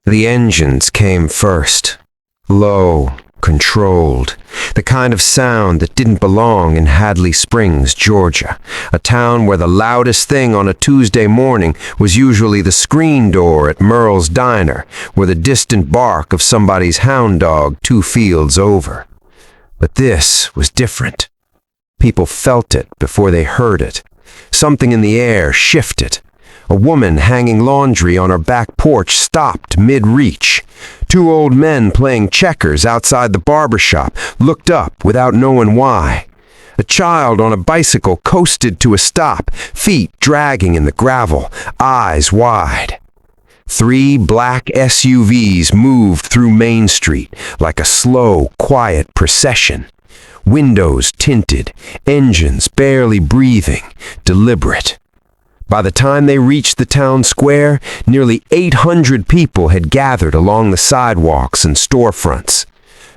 The engines came first. Low, controlled. The kind of sound that didn't belong in Hadley Springs, Georgia, a town where the loudest thing on a Tuesday morning was usually the screen door at Merle's Diner, or the distant bark of somebody's hound dog 2 fields over. But this was different. People felt it before they heard it. Something in the air shifted. A woman hanging laundry on her back porch stopped mid-reach. 2 old men playing checkers outside the barber shop looked up without knowing why. A child on a bicycle coasted to a stop, feet dragging in the gravel, eyes wide. 3 black SUVs moved through Main Street like a slow, quiet procession. Windows tinted, engines barely breathing, deliberate. By the time they reached the town square, nearly 800 people had gathered along the sidewalks and storefronts.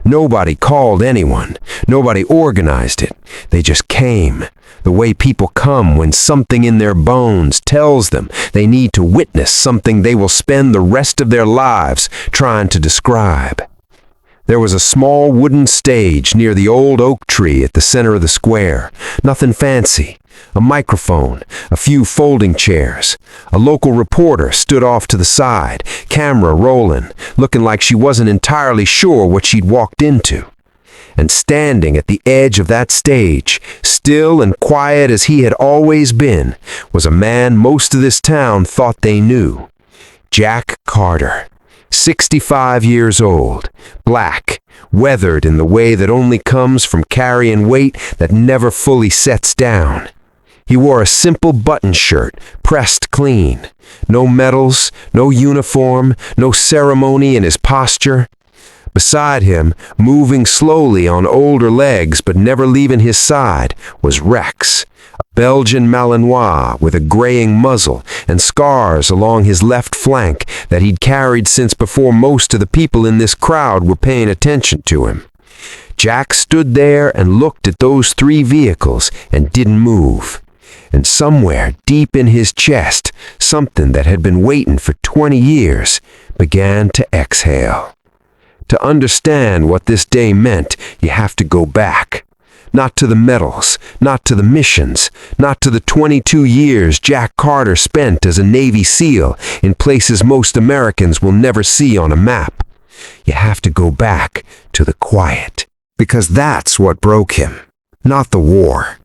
Nobody called anyone. Nobody organized it. They just came, the way people come when something in their bones tells them they need to witness something they will spend the rest of their lives trying to describe. There was a small wooden stage near the old oak tree at the center of the square. Nothing fancy. A microphone, a few folding chairs. A local reporter stood off to the side, camera rolling, looking like she wasn't entirely sure what she'd walked into. And standing at the edge of that stage, still and quiet as he had always been, was a man most of this town thought they knew. Jack Carter. 65 years old, black, weathered in the way that only comes from carrying weight that never fully sets down. He wore a simple button shirt, pressed clean. No medals, no uniform, no ceremony in his posture. Beside him, moving slowly on older legs but never leaving his side, was Rex, a Belgian Malinois with a graying muzzle and scars along his left flank that he'd carried since before most of the people in this crowd were paying attention to him. Jack stood there and looked at those 3 vehicles and didn't move. And somewhere deep in his chest, something that had been waiting for 20 years began to exhale. To understand what this day meant, you have to go back. Not to the medals, not to the missions, not to the 22 years Jack Carter spent as a Navy SEAL in places most Americans will never see on a map. You have to go back to the quiet, because that's what broke him, not the war.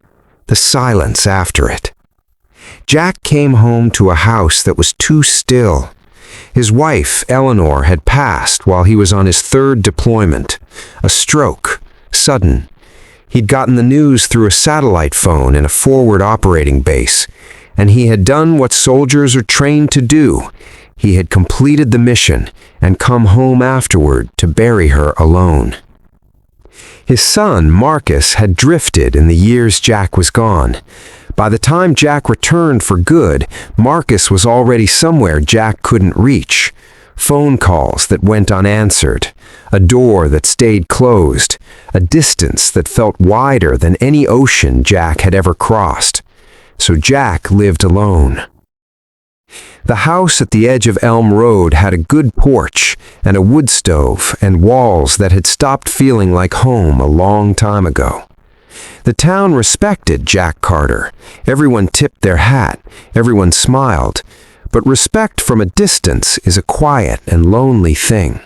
The silence after it. Jack came home to a house that was too still. His wife, Eleanor, had passed while he was on his 3rd deployment. A stroke, sudden. He'd gotten the news through a satellite phone in a forward operating base, and he had done what soldiers are trained to do. He had completed the mission and come home afterward to bury her alone. His son, Marcus, had drifted in the years Jack was gone. By the time Jack returned for good, Marcus was already somewhere Jack couldn't reach. Phone calls that went unanswered, a door that stayed closed, a distance that felt wider than any ocean Jack had ever crossed. So Jack lived alone. The house at the edge of Elm Road had a good porch and a wood stove and walls that had stopped feeling like home a long time ago. The town respected Jack Carter. Everyone tipped their hat, everyone smiled, but respect from a distance is a quiet and lonely thing.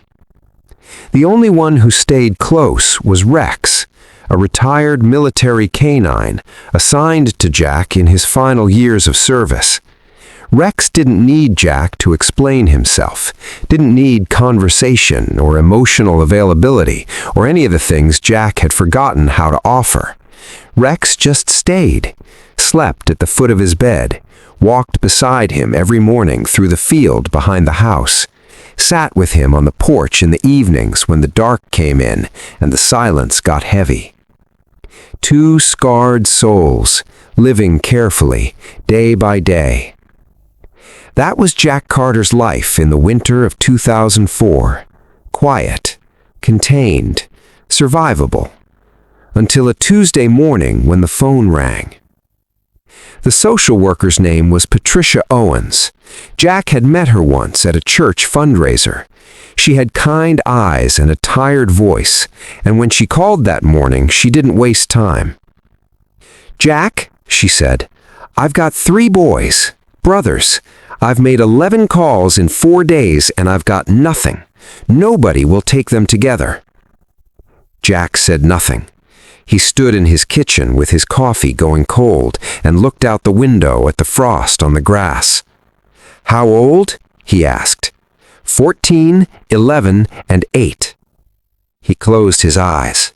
The only one who stayed close was Rex, a retired military canine assigned to Jack in his final years of service. Rex didn't need Jack to explain himself, didn't need conversation or emotional availability or any of the things Jack had forgotten how to offer. Rex just stayed, slept at the foot of his bed, walked beside him every morning through the field behind the house, sat with him on the porch in the evenings when the dark came in and the silence got heavy. 2 scarred souls, living carefully, day by day. That was Jack Carter's life in the winter of 2004. Quiet, contained, survivable. Until a Tuesday morning when the phone rang. The social worker's name was Patricia Owens. Jack had met her once at a church fundraiser. She had kind eyes and a tired voice, and when she called that morning, she didn't waste time. "Jack," she said, "I've got 3 boys, brothers. I've made 11 calls in 4 days and I've got nothing. Nobody will take them together." Jack said nothing. He stood in his kitchen with his coffee going cold and looked out the window at the frost on the grass. "How old?" he asked. 14, 11, and 8. He closed his eyes.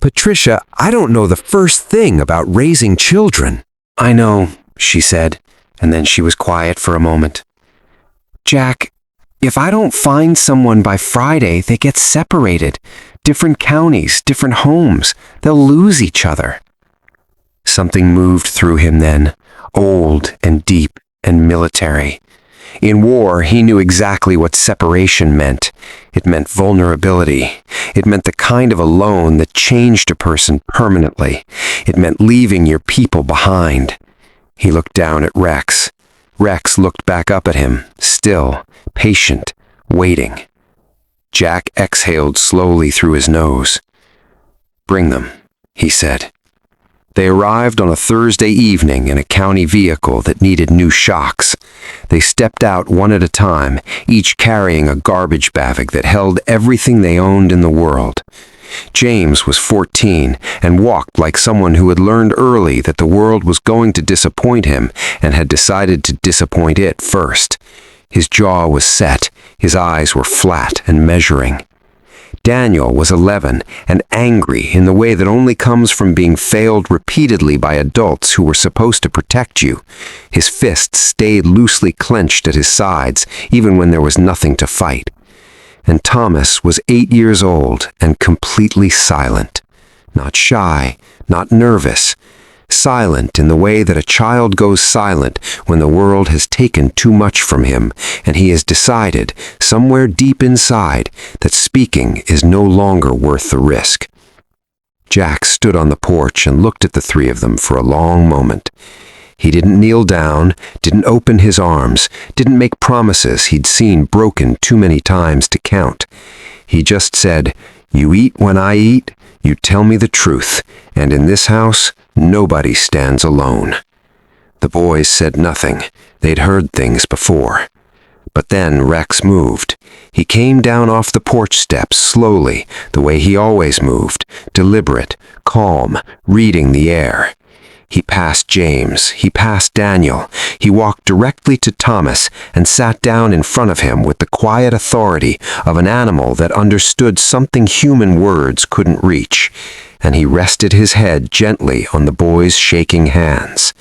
"Patricia, I don't know the first thing about raising children." "I know," she said, and then she was quiet for a moment. "Jack, if I don't find someone by Friday, they get separated. Different counties, different homes. They'll lose each other." Something moved through him then, old and deep and military. In war, he knew exactly what separation meant. It meant vulnerability. It meant the kind of alone that changed a person permanently. It meant leaving your people behind. He looked down at Rex. Rex looked back up at him, still, patient, waiting. Jack exhaled slowly through his nose. "Bring them," he said. They arrived on a Thursday evening in a county vehicle that needed new shocks. They stepped out one at a time, each carrying a garbage bag that held everything they owned in the world. James was 14 and walked like someone who had learned early that the world was going to disappoint him and had decided to disappoint it first. His jaw was set, his eyes were flat and measuring. Daniel was 11 and angry in the way that only comes from being failed repeatedly by adults who were supposed to protect you. His fists stayed loosely clenched at his sides, even when there was nothing to fight. And Thomas was 8 years old and completely silent. Not shy, not nervous. Silent in the way that a child goes silent when the world has taken too much from him and he has decided, somewhere deep inside, that speaking is no longer worth the risk. Jack stood on the porch and looked at the 3 of them for a long moment. He didn't kneel down, didn't open his arms, didn't make promises he'd seen broken too many times to count. He just said, "You eat when I eat, you tell me the truth, and in this house, nobody stands alone." The boys said nothing. They'd heard things before. But then Rex moved. He came down off the porch steps slowly, the way he always moved, deliberate, calm, reading the air. He passed James, he passed Daniel, he walked directly to Thomas and sat down in front of him with the quiet authority of an animal that understood something human words couldn't reach, and he rested his head gently on the boy's shaking hands.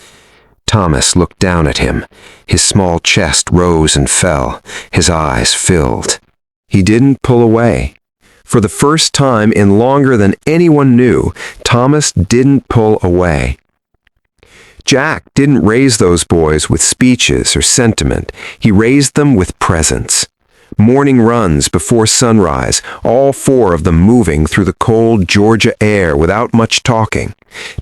Thomas looked down at him. His small chest rose and fell, his eyes filled. He didn't pull away. For the first time in longer than anyone knew, Thomas didn't pull away. Jack didn't raise those boys with speeches or sentiment. He raised them with presence. Morning runs before sunrise, all 4 of them moving through the cold Georgia air without much talking.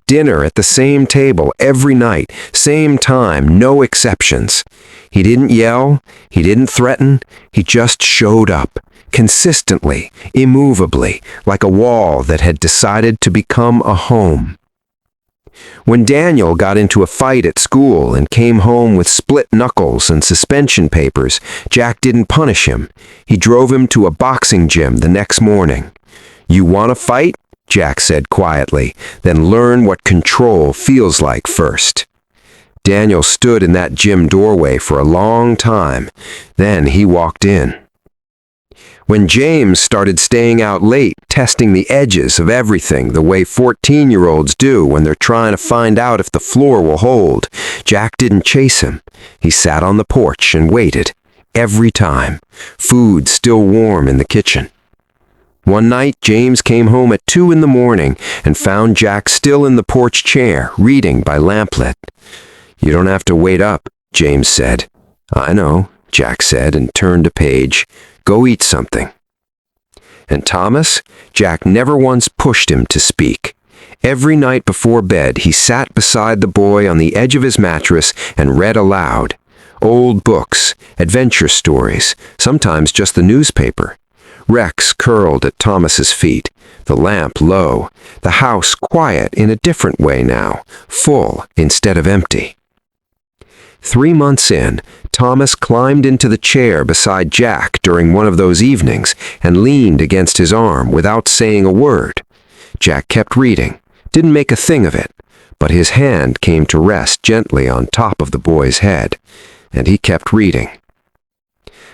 Dinner at the same table every night, same time, no exceptions. He didn't yell, he didn't threaten, he just showed up, consistently, immovably, like a wall that had decided to become a home. When Daniel got into a fight at school and came home with split knuckles and suspension papers, Jack didn't punish him. He drove him to a boxing gym the next morning. "You want to fight?" Jack said quietly, "then learn what control feels like first." Daniel stood in that gym doorway for a long time. Then he walked in. When James started staying out late, testing the edges of everything the way 14-year-olds do when they're trying to find out if the floor will hold, Jack didn't chase him. He sat on the porch and waited. Every time. Food still warm in the kitchen. One night, James came home at 2 in the morning and found Jack still in the porch chair, reading by lamplit. "You don't have to wait up," James said. "I know," Jack said and turned a page. "Go eat something." And Thomas? Jack never once pushed him to speak. Every night before bed, he sat beside the boy on the edge of his mattress and read aloud. Old books, adventure stories, sometimes just the newspaper. Rex curled at Thomas's feet, the lamp low, the house quiet in a different way now, full instead of empty. 3 months in, Thomas climbed into the chair beside Jack during one of those evenings and leaned against his arm without saying a word. Jack kept reading, didn't make a thing of it, but his hand came to rest gently on top of the boy's head, and he kept reading.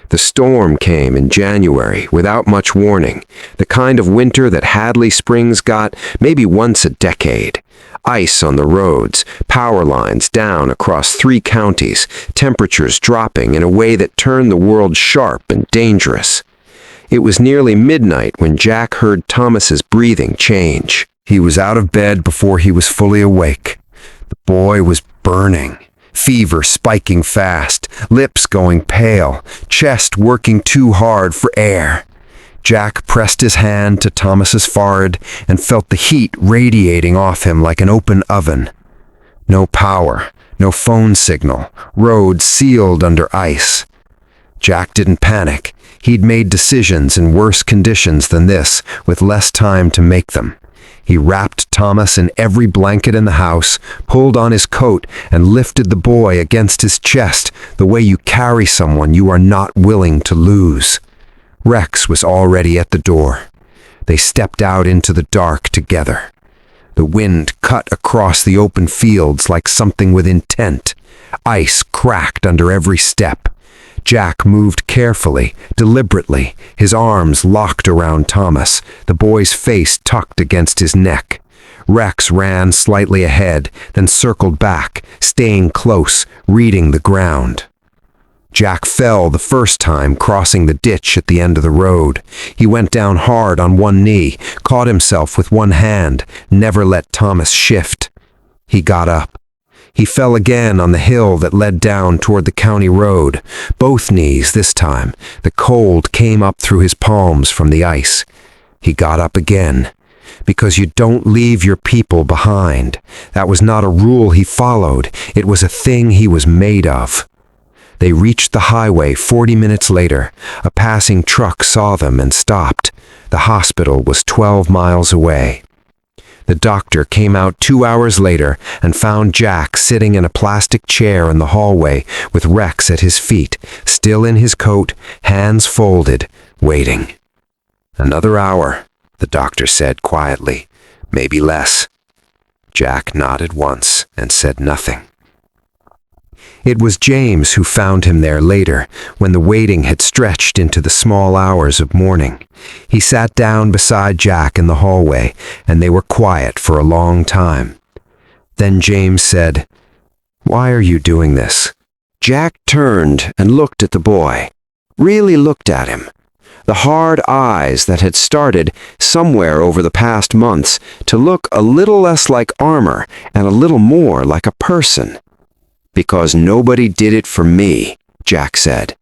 The storm came in January without much warning, the kind of winter that Hadley Springs got maybe once a decade. Ice on the roads, power lines down across 3 counties, temperatures dropping in a way that turned the world sharp and dangerous. It was nearly midnight when Jack heard Thomas's breathing change. He was out of bed before he was fully awake. The boy was burning. Fever spiking fast, lips going pale, chest working too hard for air. Jack pressed his hand to Thomas's forehead and felt the heat radiating off him like an open oven. No power, no phone signal, roads sealed under ice. Jack didn't panic. He'd made decisions in worse conditions than this, with less time to make them. He wrapped Thomas in every blanket in the house, pulled on his coat, and lifted the boy against his chest, the way you carry someone you are not willing to lose. Rex was already at the door. They stepped out into the dark together. The wind cut across the open fields like something with intent. Ice cracked under every step. Jack moved carefully, deliberately, his arms locked around Thomas, the boy's face tucked against his neck. Rex ran slightly ahead, then circled back, staying close, reading the ground. Jack fell the first time crossing the ditch at the end of the road. He went down hard on one knee, caught himself with one hand, never let Thomas shift. He got up. He fell again on the hill that led down toward the county road, both knees this time. The cold came up through his palms from the ice. He got up again. Because you don't leave your people behind. That was not a rule he followed. It was a thing he was made of. They reached the highway 40 minutes later. A passing truck saw them and stopped. The hospital was 12 miles away. The doctor came out 2 hours later and found Jack sitting in a plastic chair in the hallway with Rex at his feet, still in his coat, hands folded, waiting. "Another hour," the doctor said quietly, "maybe less." Jack nodded once and said nothing. It was James who found him there later, when the waiting had stretched into the small hours of morning. He sat down beside Jack in the hallway, and they were quiet for a long time. Then James said, "Why are you doing this?" Jack turned and looked at the boy, really looked at him. The hard eyes that had started somewhere over the past months to look a little less like armor and a little more like a person. "Because nobody did it for me," Jack said.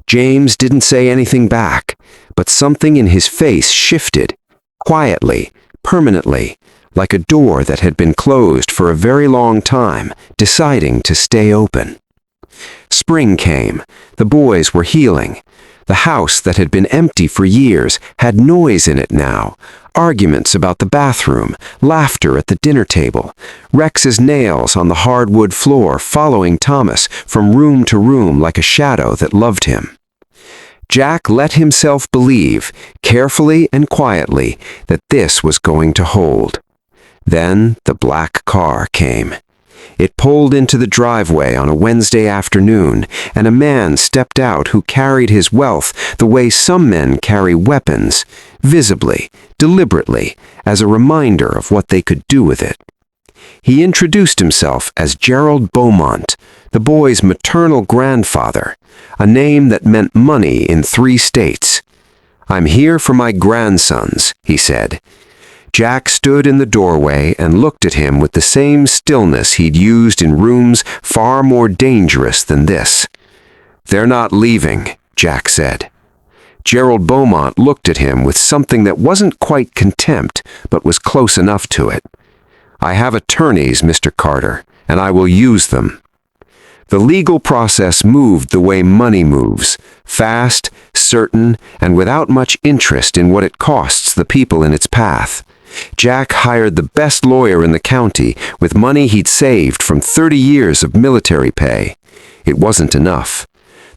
James didn't say anything back, but something in his face shifted, quietly, permanently, like a door that had been closed for a very long time, deciding to stay open. Spring came. The boys were healing. The house that had been empty for years had noise in it now. Arguments about the bathroom, laughter at the dinner table, Rex's nails on the hardwood floor following Thomas from room to room like a shadow that loved him. Jack let himself believe, carefully and quietly, that this was going to hold. Then the black car came. It pulled into the driveway on a Wednesday afternoon, and a man stepped out who carried his wealth the way some men carry weapons, visibly, deliberately, as a reminder of what they could do with it. He introduced himself as Gerald Beaumont, the boy's maternal grandfather, a name that meant money in 3 states. "I'm here for my grandsons," he said. Jack stood in the doorway and looked at him with the same stillness he'd used in rooms far more dangerous than this. "They're not leaving," Jack said. Gerald Beaumont looked at him with something that wasn't quite contempt, but was close enough to it. "I have attorneys, Mr. Carter, and I will use them." The legal process moved the way money moves, fast, certain, and without much interest in what it costs the people in its path. Jack hired the best lawyer in the county with money he'd saved from 30 years of military pay. It wasn't enough.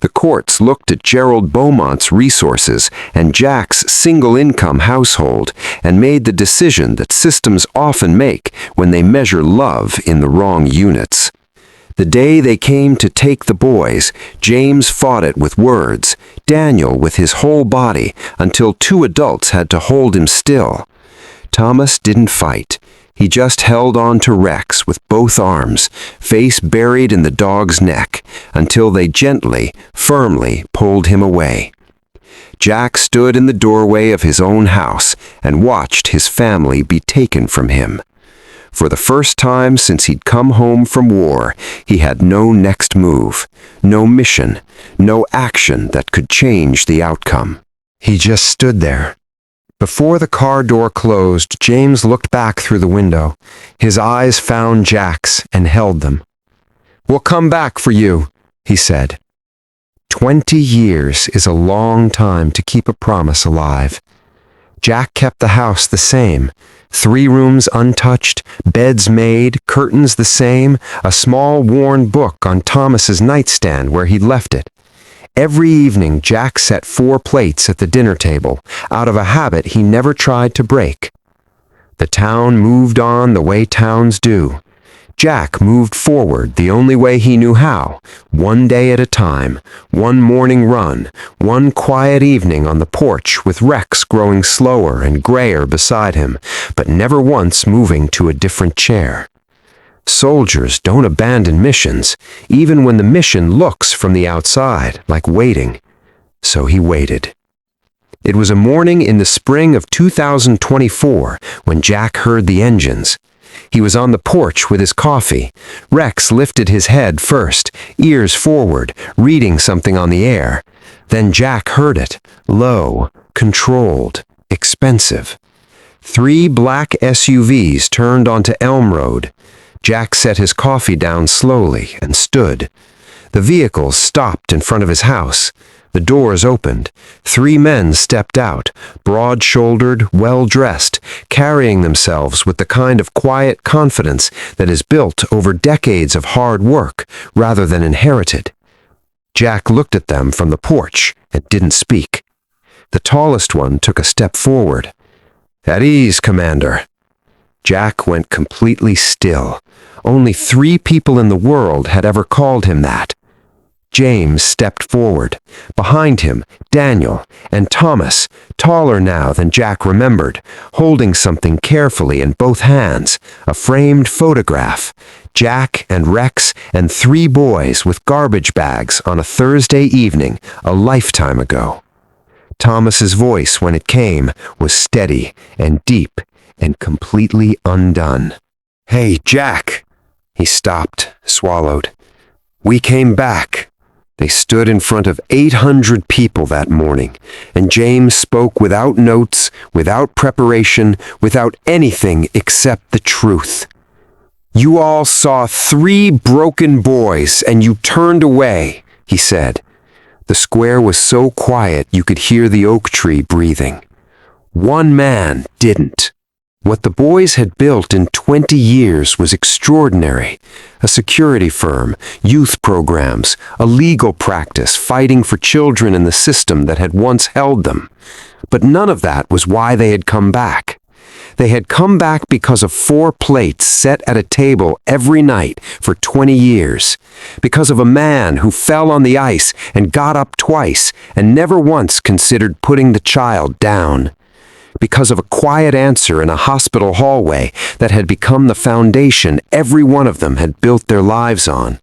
The courts looked at Gerald Beaumont's resources and Jack's single-income household and made the decision that systems often make when they measure love in the wrong units. The day they came to take the boys, James fought it with words, Daniel with his whole body, until 2 adults had to hold him still. Thomas didn't fight. He just held on to Rex with both arms, face buried in the dog's neck, until they gently, firmly pulled him away. Jack stood in the doorway of his own house and watched his family be taken from him. For the first time since he'd come home from war, he had no next move, no mission, no action that could change the outcome. He just stood there. Before the car door closed, James looked back through the window. His eyes found Jack's and held them. "We'll come back for you," he said. 20 years is a long time to keep a promise alive. Jack kept the house the same. 3 rooms untouched, beds made, curtains the same, a small worn book on Thomas's nightstand where he'd left it. Every evening, Jack set 4 plates at the dinner table, out of a habit he never tried to break. The town moved on the way towns do. Jack moved forward the only way he knew how, one day at a time, one morning run, one quiet evening on the porch with Rex growing slower and grayer beside him, but never once moving to a different chair. Soldiers don't abandon missions, even when the mission looks from the outside like waiting. So he waited. It was a morning in the spring of 2024 when Jack heard the engines. He was on the porch with his coffee. Rex lifted his head first, ears forward, reading something on the air. Then Jack heard it, low, controlled, expensive. 3 black SUVs turned onto Elm Road. Jack set his coffee down slowly and stood. The vehicles stopped in front of his house. The doors opened. 3 men stepped out, broad-shouldered, well-dressed, carrying themselves with the kind of quiet confidence that is built over decades of hard work rather than inherited. Jack looked at them from the porch and didn't speak. The tallest one took a step forward. "At ease, Commander." Jack went completely still. Only 3 people in the world had ever called him that. James stepped forward. Behind him, Daniel and Thomas, taller now than Jack remembered, holding something carefully in both hands, a framed photograph. Jack and Rex and 3 boys with garbage bags on a Thursday evening a lifetime ago. Thomas's voice, when it came, was steady and deep and completely undone. "Hey, Jack!" He stopped, swallowed. "We came back." They stood in front of 800 people that morning, and James spoke without notes, without preparation, without anything except the truth. "You all saw 3 broken boys, and you turned away," he said. The square was so quiet you could hear the oak tree breathing. One man didn't. What the boys had built in 20 years was extraordinary. A security firm, youth programs, a legal practice fighting for children in the system that had once held them. But none of that was why they had come back. They had come back because of 4 plates set at a table every night for 20 years. Because of a man who fell on the ice and got up twice and never once considered putting the child down. Because of a quiet answer in a hospital hallway that had become the foundation every one of them had built their lives on.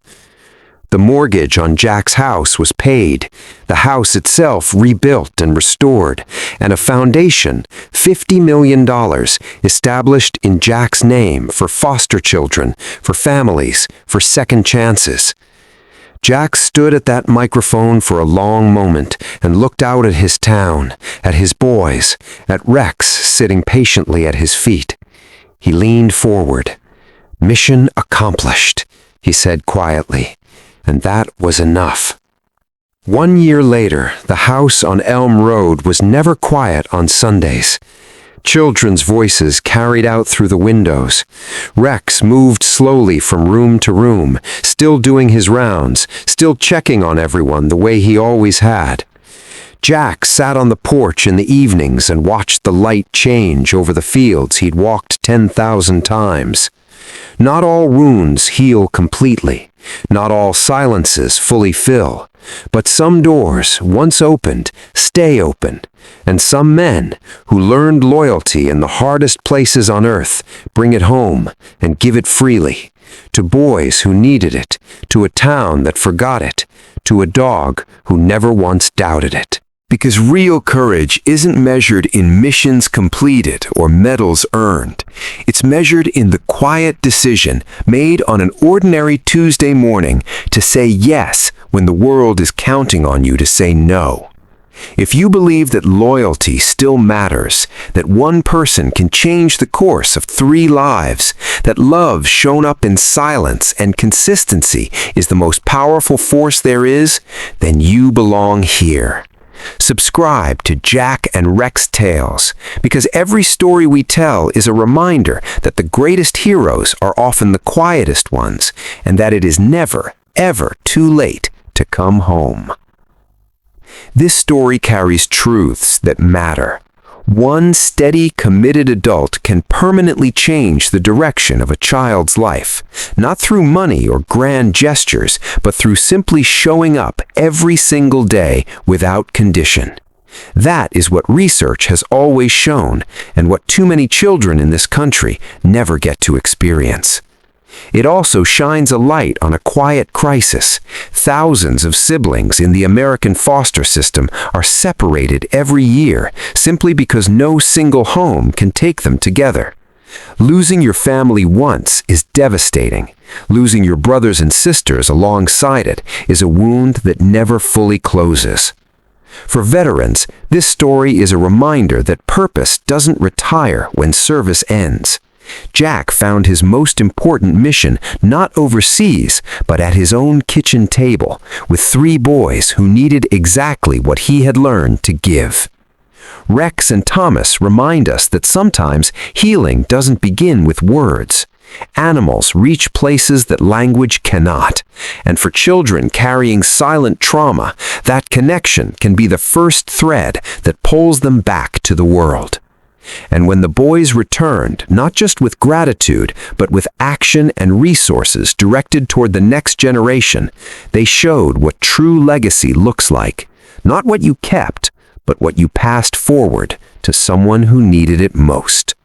The mortgage on Jack's house was paid, the house itself rebuilt and restored, and a foundation, $50 million, established in Jack's name for foster children, for families, for second chances. Jack stood at that microphone for a long moment and looked out at his town, at his boys, at Rex sitting patiently at his feet. He leaned forward. "Mission accomplished," he said quietly, and that was enough. 1 year later, the house on Elm Road was never quiet on Sundays. Children's voices carried out through the windows. Rex moved slowly from room to room, still doing his rounds, still checking on everyone the way he always had. Jack sat on the porch in the evenings and watched the light change over the fields he'd walked 10,000 times. Not all wounds heal completely. Not all silences fully fill. But some doors, once opened, stay open. And some men, who learned loyalty in the hardest places on earth, bring it home and give it freely. To boys who needed it, to a town that forgot it, to a dog who never once doubted it. Because real courage isn't measured in missions completed or medals earned. It's measured in the quiet decision made on an ordinary Tuesday morning to say yes when the world is counting on you to say no. If you believe that loyalty still matters, that one person can change the course of 3 lives, that love shown up in silence and consistency is the most powerful force there is, then you belong here. Subscribe to Jack and Rex Tales, because every story we tell is a reminder that the greatest heroes are often the quietest ones, and that it is never, ever too late to come home. This story carries truths that matter. One steady, committed adult can permanently change the direction of a child's life, not through money or grand gestures, but through simply showing up every single day without condition. That is what research has always shown, and what too many children in this country never get to experience. It also shines a light on a quiet crisis. Thousands of siblings in the American foster system are separated every year simply because no single home can take them together. Losing your family once is devastating. Losing your brothers and sisters alongside it is a wound that never fully closes. For veterans, this story is a reminder that purpose doesn't retire when service ends. Jack found his most important mission not overseas, but at his own kitchen table, with 3 boys who needed exactly what he had learned to give. Rex and Thomas remind us that sometimes healing doesn't begin with words. Animals reach places that language cannot, and for children carrying silent trauma, that connection can be the first thread that pulls them back to the world. And when the boys returned, not just with gratitude, but with action and resources directed toward the next generation, they showed what true legacy looks like. Not what you kept, but what you passed forward to someone who needed it most.